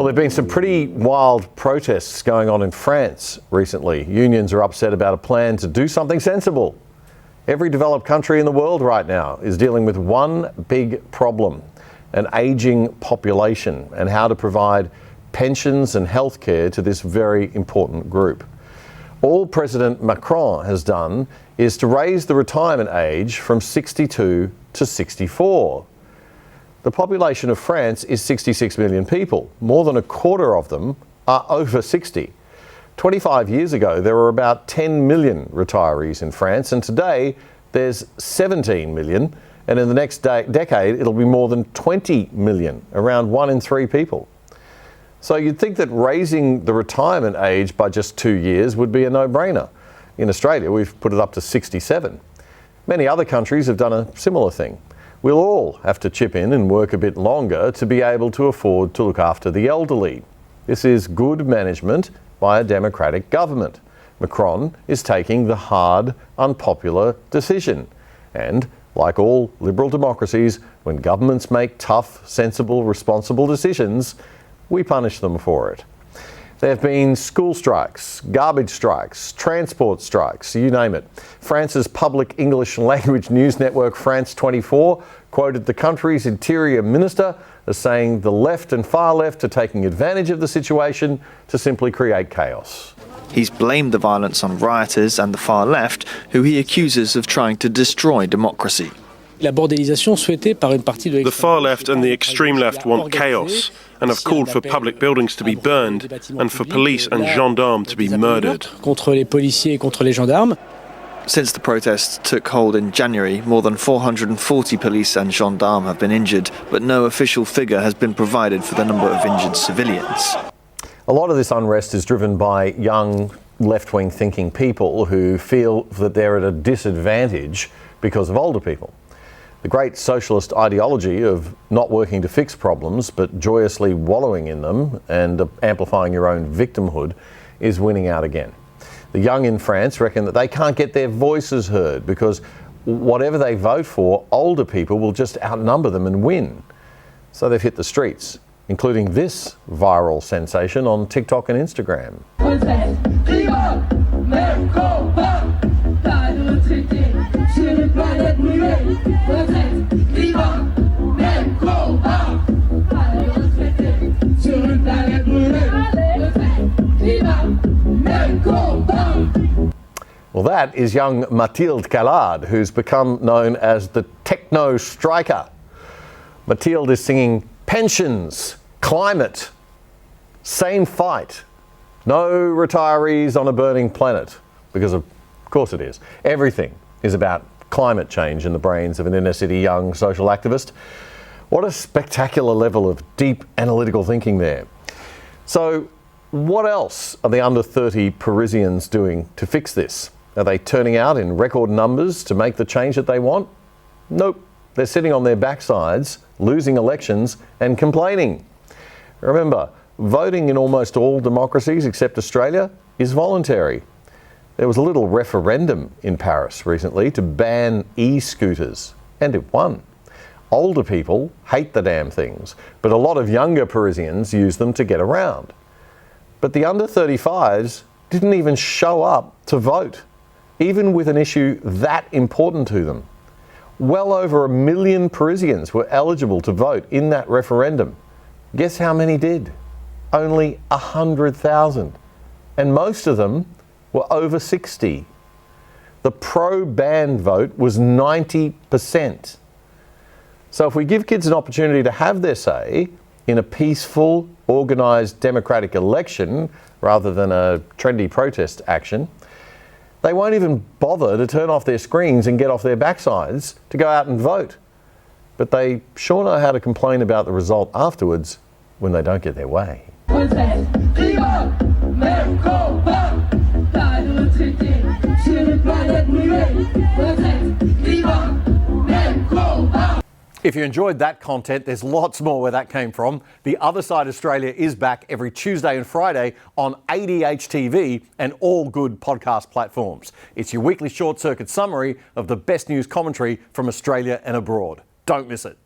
Well, there have been some pretty wild protests going on in France recently. Unions are upset about a plan to do something sensible. Every developed country in the world right now is dealing with one big problem: an ageing population and how to provide pensions and healthcare to this very important group. All President Macron has done is to raise the retirement age from 62 to 64. The population of France is 66 million people. More than a quarter of them are over 60. 25 years ago, there were about 10 million retirees in France, and today there's 17 million, and in the next decade it'll be more than 20 million, around 1 in 3 people. So you'd think that raising the retirement age by just 2 years would be a no-brainer. In Australia, we've put it up to 67. Many other countries have done a similar thing. We'll all have to chip in and work a bit longer to be able to afford to look after the elderly. This is good management by a democratic government. Macron is taking the hard, unpopular decision. And, like all liberal democracies, when governments make tough, sensible, responsible decisions, we punish them for it. There have been school strikes, garbage strikes, transport strikes, you name it. France's public English language news network France 24 quoted the country's interior minister as saying the left and far left are taking advantage of the situation to simply create chaos. He's blamed the violence on rioters and the far left, who he accuses of trying to destroy democracy. The far left and the extreme left want chaos and have called for public buildings to be burned and for police and gendarmes to be murdered. Since the protests took hold in January, more than 440 police and gendarmes have been injured, but no official figure has been provided for the number of injured civilians. A lot of this unrest is driven by young left-wing thinking people who feel that they're at a disadvantage because of older people. The great socialist ideology of not working to fix problems but joyously wallowing in them and amplifying your own victimhood is winning out again. The young in France reckon that they can't get their voices heard because whatever they vote for, older people will just outnumber them and win. So they've hit the streets, including this viral sensation on TikTok and Instagram. Well, that is young Mathilde Callard, who's become known as the techno-striker. Mathilde is singing pensions, climate, same fight, no retirees on a burning planet, because of course it is. Everything is about climate change in the brains of an inner-city young social activist. What a spectacular level of deep analytical thinking there. So what else are the under 30 Parisians doing to fix this? Are they turning out in record numbers to make the change that they want? Nope. They're sitting on their backsides, losing elections and complaining. Remember, voting in almost all democracies except Australia is voluntary. There was a little referendum in Paris recently to ban e-scooters, and it won. Older people hate the damn things, but a lot of younger Parisians use them to get around. But the under 35s didn't even show up to vote, even with an issue that important to them. Well over 1 million Parisians were eligible to vote in that referendum. Guess how many did? Only 100,000. And most of them were over 60. The pro-ban vote was 90%. So if we give kids an opportunity to have their say in a peaceful, organised democratic election rather than a trendy protest action, they won't even bother to turn off their screens and get off their backsides to go out and vote. But they sure know how to complain about the result afterwards when they don't get their way. If you enjoyed that content, there's lots more where that came from. The Other Side Australia is back every Tuesday and Friday on ADH TV and all good podcast platforms. It's your weekly short circuit summary of the best news commentary from Australia and abroad. Don't miss it.